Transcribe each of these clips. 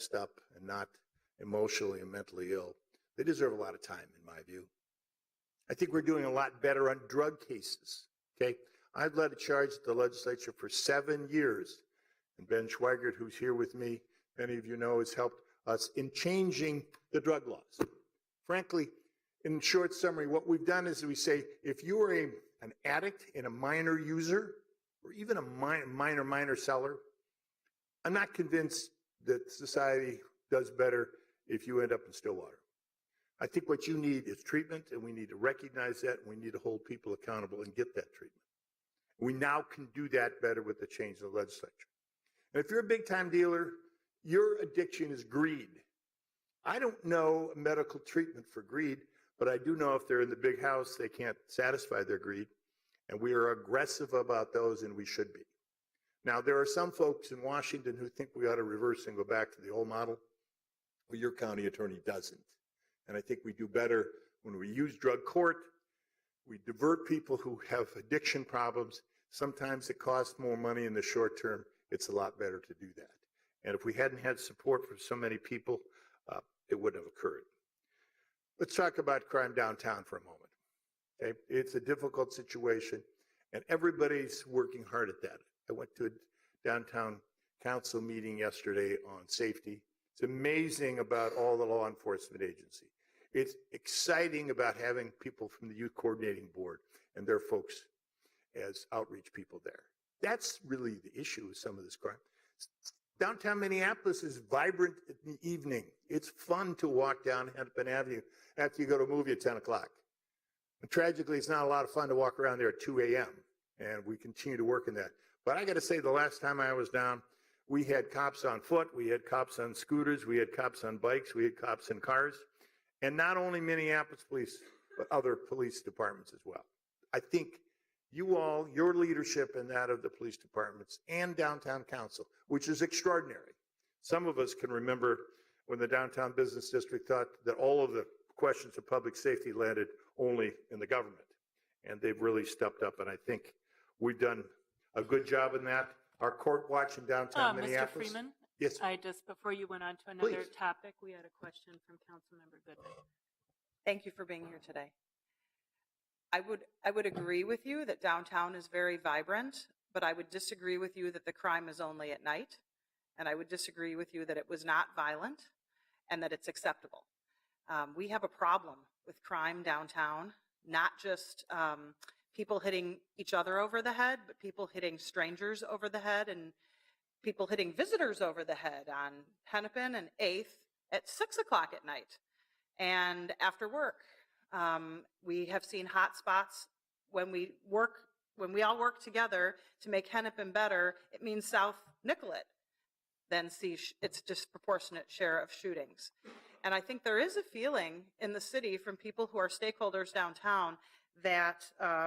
messed up and not emotionally and mentally ill, they deserve a lot of time, in my view. I think we're doing a lot better on drug cases, okay? I've led a charge at the legislature for 7 years, and Ben Schweigert, who's here with me, many of you know, has helped us in changing the drug laws. Frankly, in short summary, what we've done is we say, if you are an addict and a minor user, or even a minor seller, I'm not convinced that society does better if you end up in Stillwater. I think what you need is treatment, and we need to recognize that, and we need to hold people accountable and get that treatment. We now can do that better with the change in the legislature. And if you're a big-time dealer, your addiction is greed. I don't know medical treatment for greed, but I do know if they're in the big house, they can't satisfy their greed. And we are aggressive about those, and we should be. Now, there are some folks in Washington who think we ought to reverse and go back to the old model. Well, your county attorney doesn't. And I think we do better when we use drug court. We divert people who have addiction problems. Sometimes it costs more money in the short term. It's a lot better to do that. And if we hadn't had support from so many people, it wouldn't have occurred. Let's talk about crime downtown for a moment. Okay? It's a difficult situation, and everybody's working hard at that. I went to a downtown council meeting yesterday on safety. It's amazing about all the law enforcement agencies. It's exciting about having people from the youth coordinating board and their folks as outreach people there. That's really the issue with some of this crime. Downtown Minneapolis is vibrant in the evening. It's fun to walk down Hennepin Avenue after you go to a movie at 10 o'clock. And tragically, it's not a lot of fun to walk around there at 2 a.m., and we continue to work in that. But I got to say, the last time I was down, we had cops on foot, we had cops on scooters, we had cops on bikes, we had cops in cars, and not only Minneapolis police, but other police departments as well. I think you all, your leadership and that of the police departments and downtown council, which is extraordinary. Some of us can remember when the downtown business district thought that all of the questions of public safety landed only in the government. And they've really stepped up, and I think we've done a good job in that. Our court watch in downtown Minneapolis. Mr. Freeman? Yes. Before you went on to another Please. topic, we had a question from Councilmember Goodman. Thank you for being here today. I would agree with you that downtown is very vibrant, but I would disagree with you that the crime is only at night. And I would disagree with you that it was not violent and that it's acceptable. We have a problem with crime downtown, not just people hitting each other over the head, but people hitting strangers over the head and people hitting visitors over the head on Hennepin and 8th at 6 o'clock at night and after work. We have seen hot spots when we all work together to make Hennepin better. It means South Nicollet then see its disproportionate share of shootings. And I think there is a feeling in the city from people who are stakeholders downtown that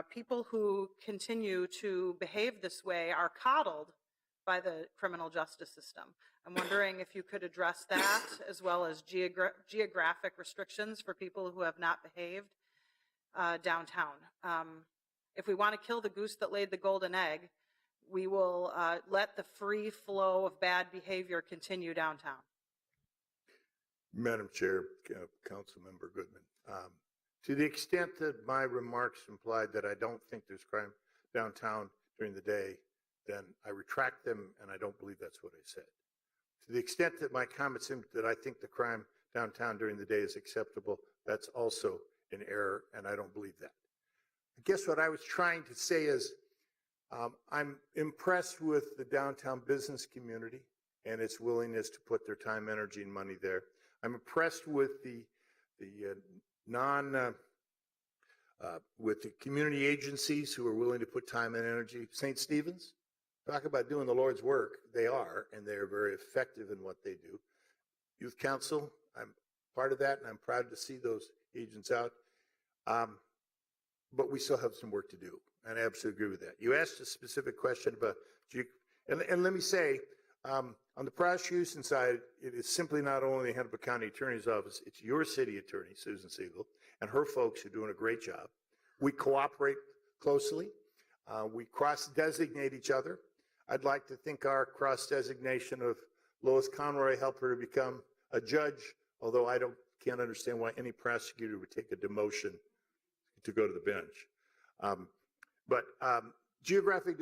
people who continue to behave this way are coddled by the criminal justice system. I'm wondering if you could address that as well as geographic restrictions for people who have not behaved downtown. If we want to kill the goose that laid the golden egg, we will let the free flow of bad behavior continue downtown. Madam Chair, Councilmember Goodman, to the extent that my remarks implied that I don't think there's crime downtown during the day, then I retract them, and I don't believe that's what I said. To the extent that my comments that I think the crime downtown during the day is acceptable, that's also an error, and I don't believe that. I guess what I was trying to say is I'm impressed with the downtown business community and its willingness to put their time, energy, and money there. I'm impressed with the community agencies who are willing to put time and energy. St. Stephen's, talk about doing the Lord's work. They are, and they are very effective in what they do. Youth Council, I'm part of that, and I'm proud to see those agents out. But we still have some work to do, and I absolutely agree with that. You asked a specific question about, and let me say, on the prosecution side, it is simply not only the Hennepin County Attorney's Office, it's your city attorney, Susan Siegel, and her folks are doing a great job. We cooperate closely. We cross-designate each other. I'd like to think our cross-designation of Lois Conroy helped her to become a judge, although can't understand why any prosecutor would take a demotion to go to the bench. But geographic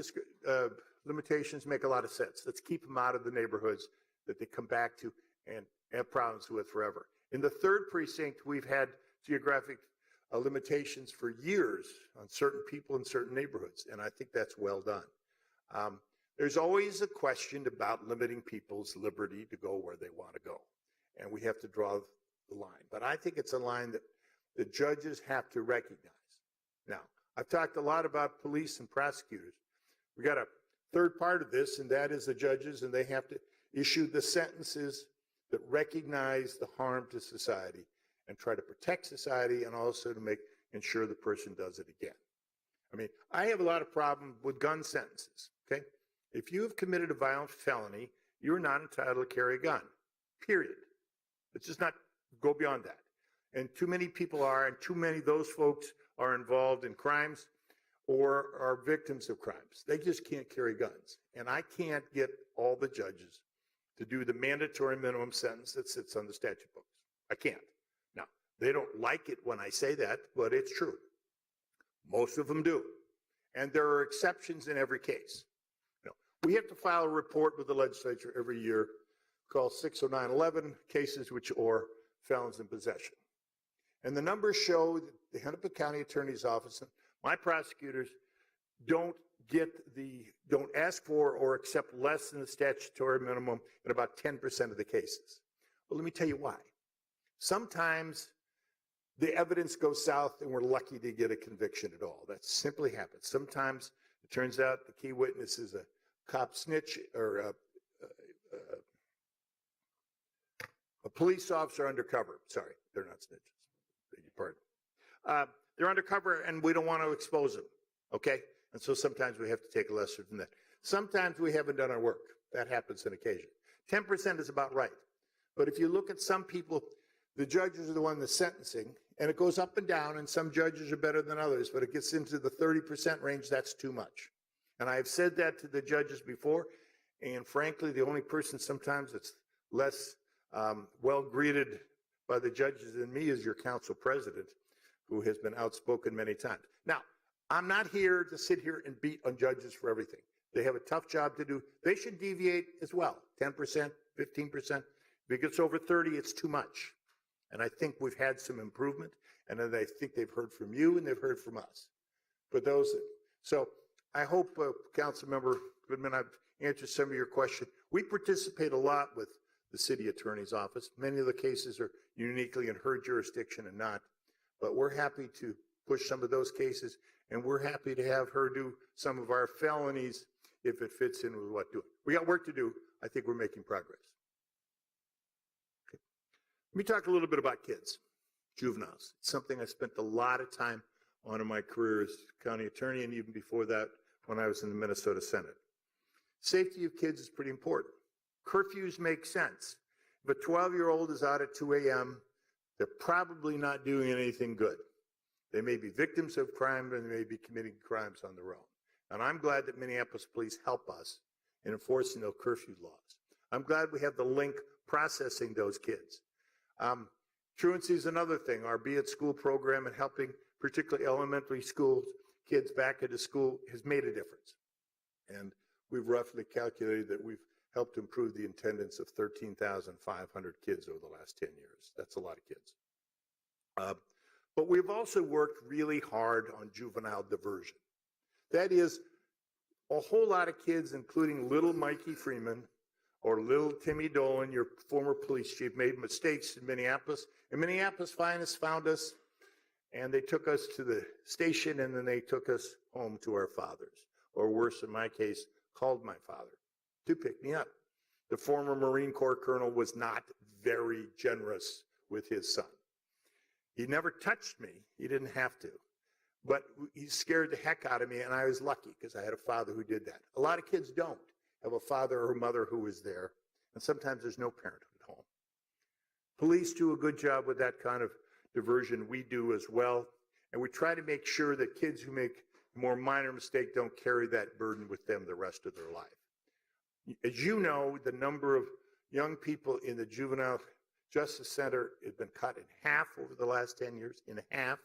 limitations make a lot of sense. Let's keep them out of the neighborhoods that they come back to and have problems with forever. In the 3rd precinct, we've had geographic limitations for years on certain people in certain neighborhoods, and I think that's well done. There's always a question about limiting people's liberty to go where they want to go, and we have to draw the line. But I think it's a line that the judges have to recognize. Now, I've talked a lot about police and prosecutors. We got a third part of this, and that is the judges, and they have to issue the sentences that recognize the harm to society and try to protect society and also to ensure the person does it again. I mean, I have a lot of problem with gun sentences, okay? If you have committed a violent felony, you're not entitled to carry a gun, period. Let's just not go beyond that. And too many people are, and too many of those folks are involved in crimes or are victims of crimes. They just can't carry guns. And I can't get all the judges to do the mandatory minimum sentence that sits on the statute books. I can't. Now, they don't like it when I say that, but it's true. Most of them do. And there are exceptions in every case. You know, we have to file a report with the legislature every year called 60911, cases which are felons in possession. And the numbers show that the Hennepin County Attorney's Office and my prosecutors don't ask for or accept less than the statutory minimum in about 10% of the cases. Well, let me tell you why. Sometimes the evidence goes south and we're lucky to get a conviction at all. That simply happens. Sometimes it turns out the key witness is a cop snitch or a police officer undercover. Sorry, they're not snitches. Beg your pardon. They're undercover and we don't want to expose them, okay? And so sometimes we have to take a lesser than that. Sometimes we haven't done our work. That happens on occasion. 10% is about right. But if you look at some people, the judges are the one that's sentencing, and it goes up and down, and some judges are better than others, but it gets into the 30% range, that's too much. And I've said that to the judges before, and frankly, the only person sometimes that's less well greeted by the judges than me is your council president, who has been outspoken many times. Now, I'm not here to sit here and beat on judges for everything. They have a tough job to do. They should deviate as well, 10%, 15%. If it gets over 30, it's too much. And I think we've had some improvement, and I think they've heard from you and they've heard from us. But so I hope, Councilmember Goodman, I've answered some of your questions. We participate a lot with the city attorney's office. Many of the cases are uniquely in her jurisdiction and not, but we're happy to push some of those cases, and we're happy to have her do some of our felonies if it fits in with what doing. We got work to do. I think we're making progress. Okay. Let me talk a little bit about kids, juveniles. It's something I spent a lot of time on in my career as county attorney, and even before that when I was in the Minnesota Senate. Safety of kids is pretty important. Curfews make sense. If a 12-year-old is out at 2 a.m., they're probably not doing anything good. They may be victims of crime, and they may be committing crimes on their own. And I'm glad that Minneapolis police help us in enforcing those curfew laws. I'm glad we have the link processing those kids. Truancy is another thing. Our Be at School program and helping particularly elementary school kids back into school has made a difference. And we've roughly calculated that we've helped improve the attendance of 13,500 kids over the last 10 years. That's a lot of kids. But we've also worked really hard on juvenile diversion. That is, a whole lot of kids, including little Mikey Freeman or little Timmy Dolan, your former police chief, made mistakes in Minneapolis. And Minneapolis finest found us, and they took us to the station, and then they took us home to our fathers. Or worse, in my case, called my father to pick me up. The former Marine Corps colonel was not very generous with his son. He never touched me. He didn't have to. But he scared the heck out of me, and I was lucky because I had a father who did that. A lot of kids don't have a father or mother who was there, and sometimes there's no parent at home. Police do a good job with that kind of diversion. We do as well, and we try to make sure that kids who make a more minor mistake don't carry that burden with them the rest of their life. As you know, the number of young people in the juvenile justice center has been cut in half over the last 10 years, in half.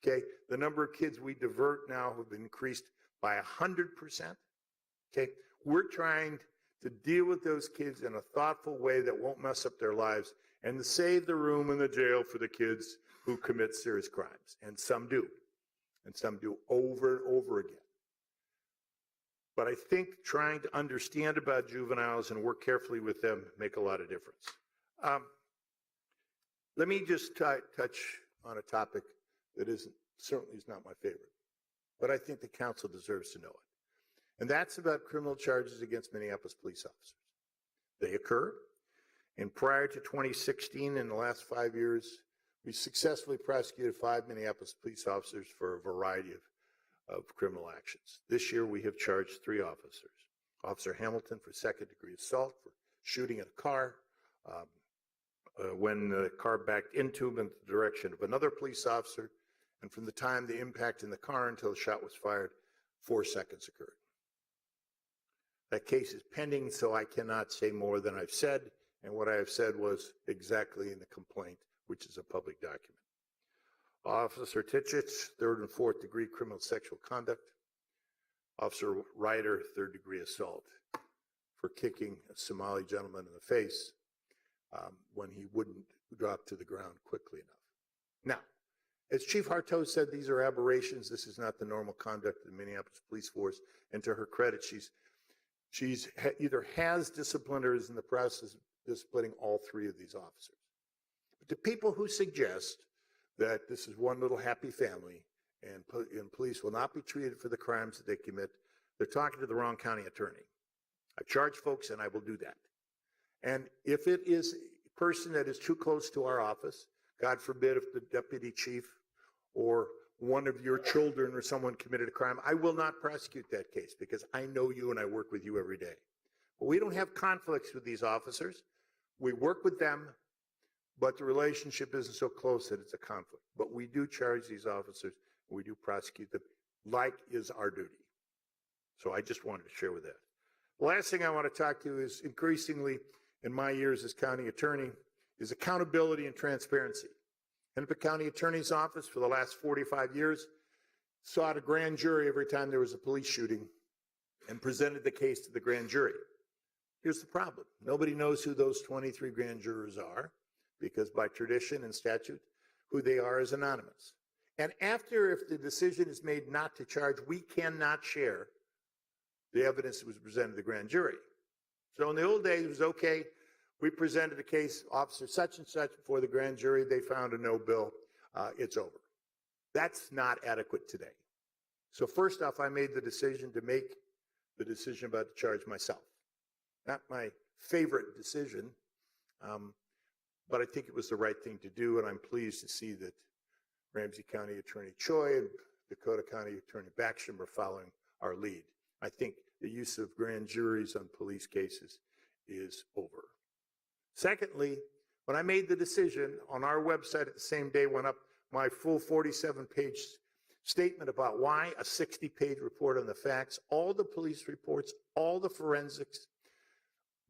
Okay, the number of kids we divert now have increased by 100%. Okay, we're trying to deal with those kids in a thoughtful way that won't mess up their lives and to save the room in the jail for the kids who commit serious crimes. And some do over and over again. But I think trying to understand about juveniles and work carefully with them make a lot of difference. Let me just touch on a topic that certainly is not my favorite, but I think the council deserves to know it. And that's about criminal charges against Minneapolis police officers. They occur, and prior to 2016, in the last 5 years, we successfully prosecuted 5 Minneapolis police officers for a variety of criminal actions. This year, we have charged 3 officers. Officer Hamilton for second-degree assault, for shooting at a car, when the car backed into him in the direction of another police officer, and from the time the impact in the car until the shot was fired, 4 seconds occurred. That case is pending, so I cannot say more than I've said, and what I have said was exactly in the complaint, which is a public document. Officer Titchett, 3rd and 4th degree criminal sexual conduct. Officer Ryder, 3rd degree assault for kicking a Somali gentleman in the face when he wouldn't drop to the ground quickly enough. Now, as Chief Harteau said, these are aberrations. This is not the normal conduct of the Minneapolis police force. And to her credit, she's either has disciplined or is in the process of disciplining all 3 of these officers. But to people who suggest that this is one little happy family and police will not be treated for the crimes that they commit, they're talking to the wrong county attorney. I charge folks, and I will do that. And if it is a person that is too close to our office, God forbid if the deputy chief or one of your children or someone committed a crime, I will not prosecute that case because I know you and I work with you every day. But we don't have conflicts with these officers. We work with them, but the relationship isn't so close that it's a conflict. But we do charge these officers, and we do prosecute them like is our duty. So I just wanted to share with that. The last thing I want to talk to is increasingly in my years as county attorney is accountability and transparency. Hennepin County Attorney's Office for the last 45 years sought a grand jury every time there was a police shooting and presented the case to the grand jury. Here's the problem. Nobody knows who those 23 grand jurors are because by tradition and statute, who they are is anonymous. And after, if the decision is made not to charge, we cannot share the evidence that was presented to the grand jury. So in the old days, it was okay. We presented a case, officer such and such, before the grand jury. They found a no bill. It's over. That's not adequate today. So first off, I made the decision to make the decision about to charge myself. Not my favorite decision, but I think it was the right thing to do, and I'm pleased to see that Ramsey County Attorney Choi and Dakota County Attorney Backsham are following our lead. I think the use of grand juries on police cases is over. Secondly, when I made the decision, on our website at the same day went up my full 47-page statement about why, a 60-page report on the facts, all the police reports, all the forensics,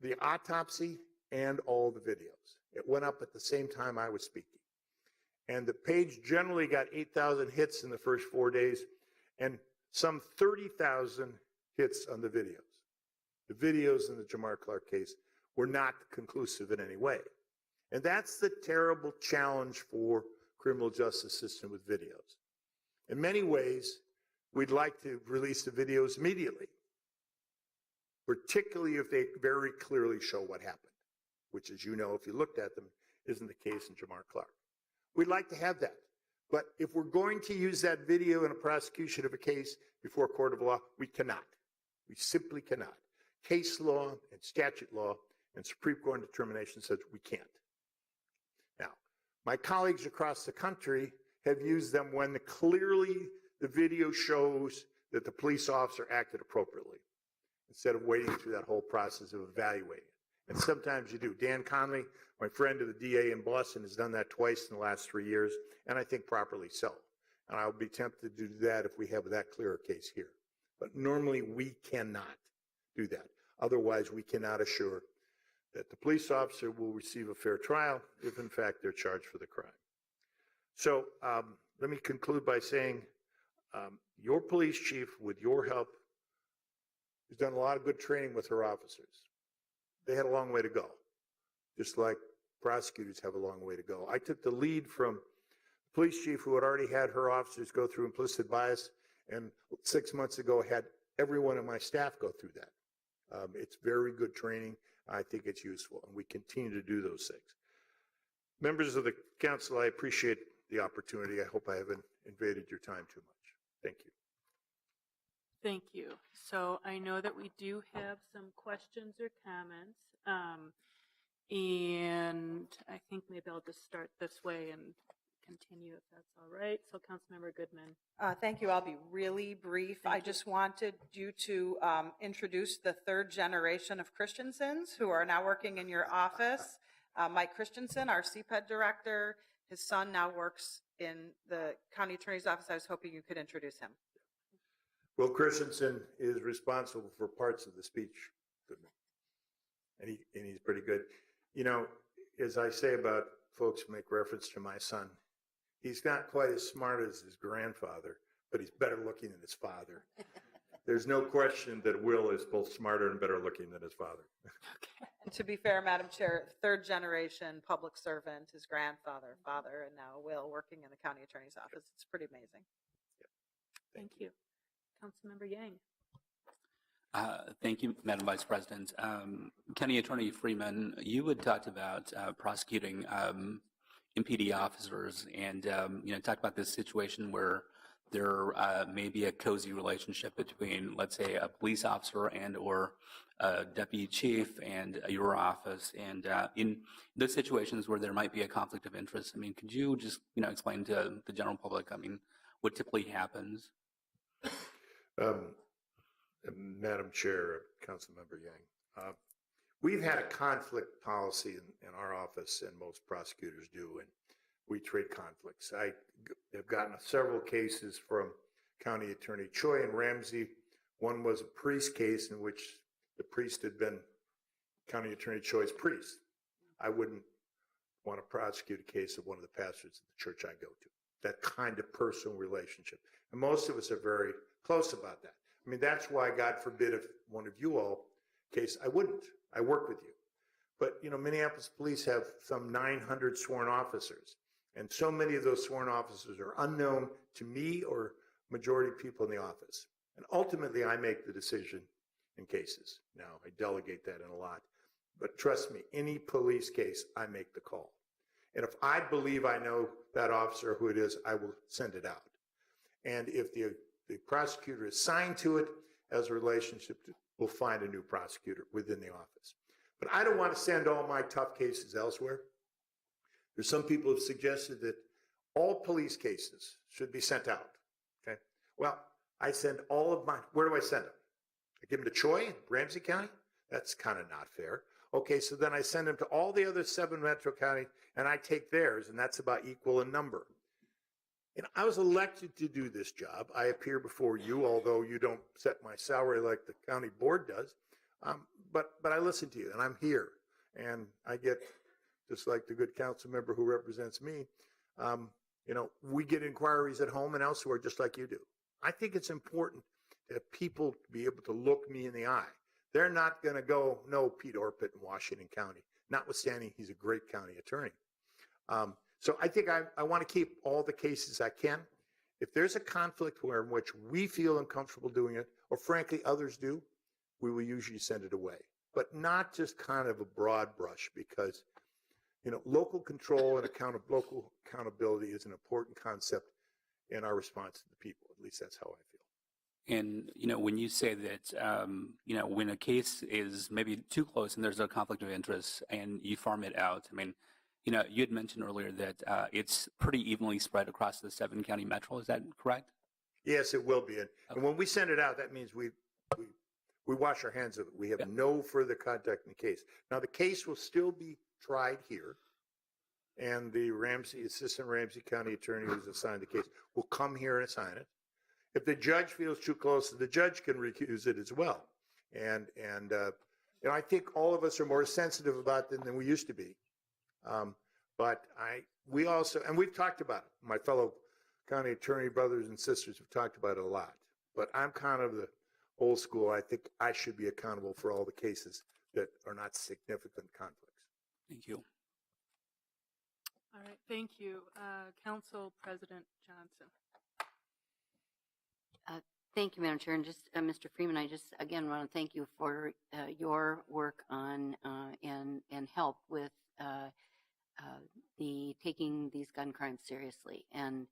the autopsy, and all the videos. It went up at the same time I was speaking. And the page generally got 8,000 hits in the first 4 days and some 30,000 hits on the videos. The videos in the Jamar Clark case were not conclusive in any way. And that's the terrible challenge for criminal justice system with videos. In many ways, we'd like to release the videos immediately, particularly if they very clearly show what happened, which, as you know, if you looked at them, isn't the case in Jamar Clark. We'd like to have that. But if we're going to use that video in a prosecution of a case before a court of law, we cannot. We simply cannot. Case law and statute law and Supreme Court determination says we can't. Now, my colleagues across the country have used them when clearly the video shows that the police officer acted appropriately, instead of waiting through that whole process of evaluating it. And sometimes you do. Dan Conley, my friend of the DA in Boston, has done that twice in the last 3 years, and I think properly so. And I'll be tempted to do that if we have that clearer case here. But normally we cannot do that. Otherwise, we cannot assure that the police officer will receive a fair trial if in fact they're charged for the crime. So let me conclude by saying your police chief, with your help, has done a lot of good training with her officers. They had a long way to go, just like prosecutors have a long way to go. I took the lead from the police chief who had already had her officers go through implicit bias, and 6 months ago had every one of my staff go through that. It's very good training. I think it's useful, and we continue to do those things. Members of the council, I appreciate the opportunity. I hope I haven't invaded your time too much. Thank you. Thank you. So I know that we do have some questions or comments. And I think maybe I'll just start this way and continue if that's all right. So Councilmember Goodman. Thank you. I'll be really brief. I just wanted you to introduce the third generation of Christensens who are now working in your office. Mike Christensen, our CPED director, his son now works in the county attorney's office. I was hoping you could introduce him. Will Christensen is responsible for parts of the speech, and he's pretty good. You know, as I say about folks who make reference to my son, he's not quite as smart as his grandfather, but he's better looking than his father. There's no question that Will is both smarter and better looking than his father. And to be fair, Madam Chair, third generation public servant, his grandfather, father, and now Will working in the county attorney's office. It's pretty amazing. Thank you. Councilmember Yang. Thank you, Madam Vice President. County Attorney Freeman, you had talked about prosecuting MPD officers, and talked about this situation where there may be a cozy relationship between, let's say, a police officer and or a deputy chief and your office, and in those situations where there might be a conflict of interest. I mean, could you just explain to the general public, I mean, what typically happens? Madam Chair, Councilmember Yang, we've had a conflict policy in our office, and most prosecutors do, and we treat conflicts. I have gotten several cases from County Attorney Choi and Ramsey. One was a priest case in which the priest had been County Attorney Choi's priest. I wouldn't want to prosecute a case of one of the pastors at the church I go to. That kind of personal relationship. And most of us are very close about that. I mean, that's why, God forbid, if one of you all case, I wouldn't. I work with you. But, Minneapolis police have some 900 sworn officers. And so many of those sworn officers are unknown to me or majority of people in the office. And ultimately, I make the decision in cases. Now, I delegate that in a lot. But trust me, any police case, I make the call. And if I believe I know that officer who it is, I will send it out. And if the prosecutor is assigned to it as a relationship, we'll find a new prosecutor within the office. But I don't want to send all my tough cases elsewhere. There's some people who've suggested that all police cases should be sent out. Okay. Well, I send all of mine. Where do I send them? I give them to Choi in Ramsey County? That's kind of not fair. Okay, so then I send them to all the other 7 metro counties, and I take theirs, and that's about equal in number. And I was elected to do this job. I appear before you, although you don't set my salary like the county board does. But I listen to you, and I'm here. And I get, just like the good council member who represents me, we get inquiries at home and elsewhere just like you do. I think it's important that people be able to look me in the eye. They're not going to go, no, Pete Orpett in Washington County, notwithstanding he's a great county attorney. So I think I want to keep all the cases I can. If there's a conflict in which we feel uncomfortable doing it, or frankly others do, we will usually send it away. But not just kind of a broad brush, because local control and local accountability is an important concept in our response to the people. At least that's how I feel. And, when you say that, when a case is maybe too close and there's a conflict of interest and you farm it out, I mean, you had mentioned earlier that it's pretty evenly spread across the 7 county metro. Is that correct? Yes, it will be. And when we send it out, that means we wash our hands of it. We have no further contact in the case. Now, the case will still be tried here, and the assistant Ramsey County attorney who's assigned the case will come here and assign it. If the judge feels too close, the judge can recuse it as well. And I think all of us are more sensitive about them than we used to be. But we also, and we've talked about it. My fellow county attorney brothers and sisters have talked about it a lot. But I'm kind of the old school. I think I should be accountable for all the cases that are not significant conflicts. Thank you. All right, thank you. Council President Johnson. Thank you, Madam Chair. And just, Mr. Freeman, I just, again, want to thank you for your work on and help with the taking these gun crimes seriously. And,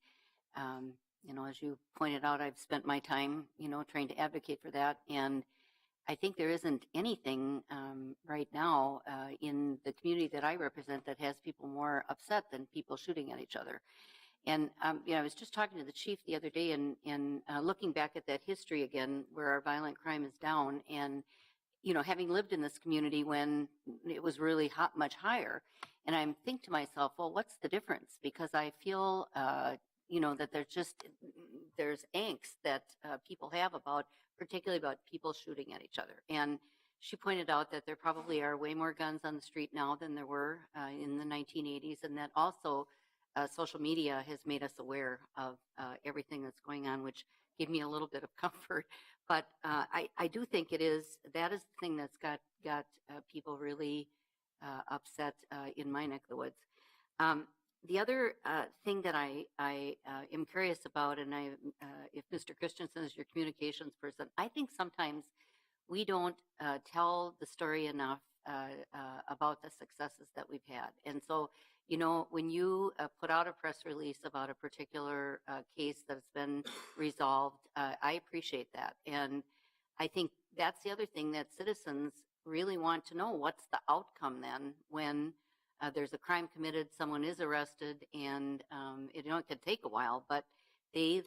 as you pointed out, I've spent my time, trying to advocate for that. And I think there isn't anything right now in the community that I represent that has people more upset than people shooting at each other. And I was just talking to the chief the other day and looking back at that history again, where our violent crime is down, and having lived in this community when it was really much higher, and I think to myself, well, what's the difference? Because I feel that there's angst that people have particularly about people shooting at each other. And she pointed out that there probably are way more guns on the street now than there were in the 1980s, and that also social media has made us aware of everything that's going on, which gave me a little bit of comfort. But I do think that is the thing that's got people really upset in my neck of the woods. The other thing that I am curious about, and if Mr. Christensen is your communications person, I think sometimes we don't tell the story enough about the successes that we've had. And so, when you put out a press release about a particular case that's been resolved, I appreciate that. And I think that's the other thing that citizens really want to know. What's the outcome then when there's a crime committed, someone is arrested, and it can take a while, but they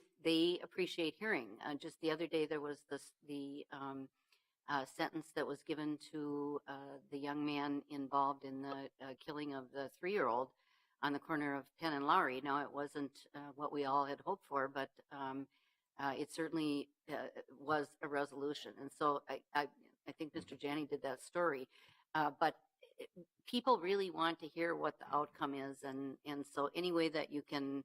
appreciate hearing. Just the other day, there was the sentence that was given to the young man involved in the killing of the 3-year-old on the corner of Penn and Lowry. Now, it wasn't what we all had hoped for, but it certainly was a resolution. And so I think Mr. Janney did that story. But people really want to hear what the outcome is. And so any way that you can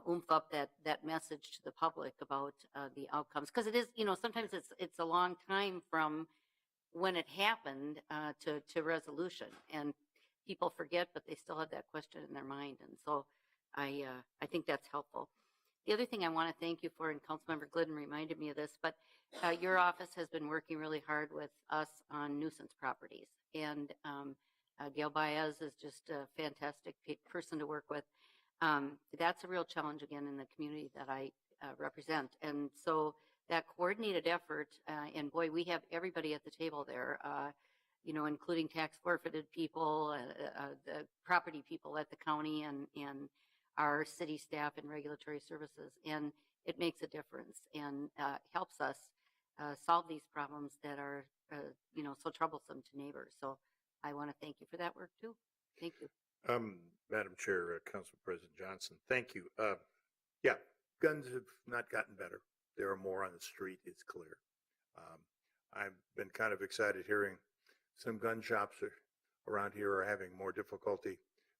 oomph up that message to the public about the outcomes, because it is, sometimes it's a long time from when it happened to resolution, and people forget, but they still have that question in their mind. And so I think that's helpful. The other thing I want to thank you for, and Councilmember Glidden reminded me of this, but your office has been working really hard with us on nuisance properties. And Gail Baez is just a fantastic person to work with. That's a real challenge, again, in the community that I represent. And so that coordinated effort, and boy, we have everybody at the table there, including tax forfeited people, the property people at the county, and our city staff and regulatory services. And it makes a difference and helps us solve these problems that are, so troublesome to neighbors. So I want to thank you for that work too. Thank you. Madam Chair, Council President Johnson, thank you. Yeah, guns have not gotten better. There are more on the street, it's clear. I've been kind of excited hearing some gun shops around here are having more difficulty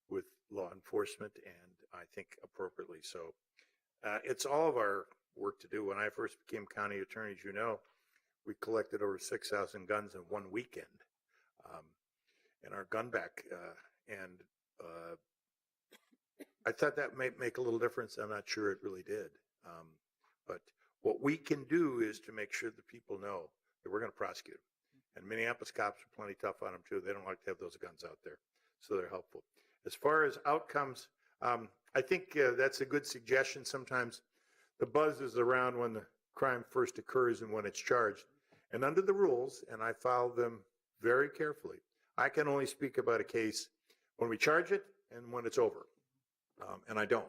with law enforcement, and I think appropriately so. It's all of our work to do. When I first became county attorney, as you know, we collected over 6,000 guns in one weekend in our gun back. And I thought that might make a little difference. I'm not sure it really did. But what we can do is to make sure that people know that we're going to prosecute them. And Minneapolis cops are plenty tough on them too. They don't like to have those guns out there. So they're helpful. As far as outcomes, I think that's a good suggestion. Sometimes the buzz is around when the crime first occurs and when it's charged. And under the rules, and I follow them very carefully, I can only speak about a case when we charge it and when it's over. And I don't.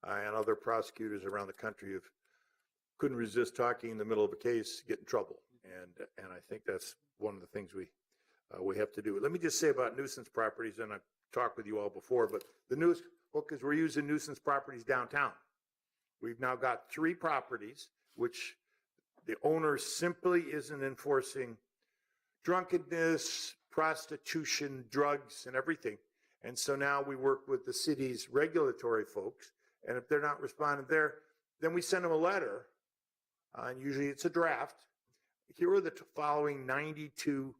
And other prosecutors around the country couldn't resist talking in the middle of a case, get in trouble. And I think that's one of the things we have to do. Let me just say about nuisance properties, and I've talked with you all before, but because we're using nuisance properties downtown. We've now got 3 properties, which the owner simply isn't enforcing drunkenness, prostitution, drugs, and everything. And so now we work with the city's regulatory folks, and if they're not responding there, then we send them a letter, and usually it's a draft. Here are the following 92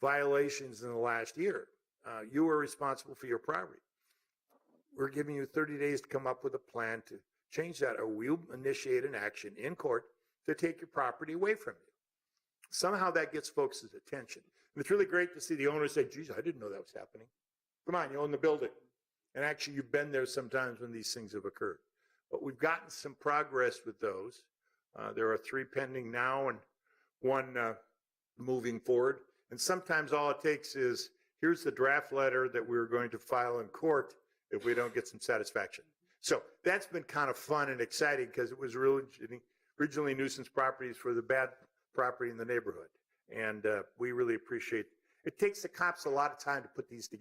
violations in the last year. You are responsible for your property. We're giving you 30 days to come up with a plan to change that, or we'll initiate an action in court to take your property away from you. Somehow that gets folks' attention. And it's really great to see the owner say, geez, I didn't know that was happening. Come on, you own the building. And actually, you've been there sometimes when these things have occurred. But we've gotten some progress with those. There are 3 pending now and 1 moving forward. And sometimes all it takes is, here's the draft letter that we're going to file in court if we don't get some satisfaction. So that's been kind of fun and exciting because it was originally nuisance properties for the bad property in the neighborhood. And we really appreciate it. It takes the cops a lot of time to put these together.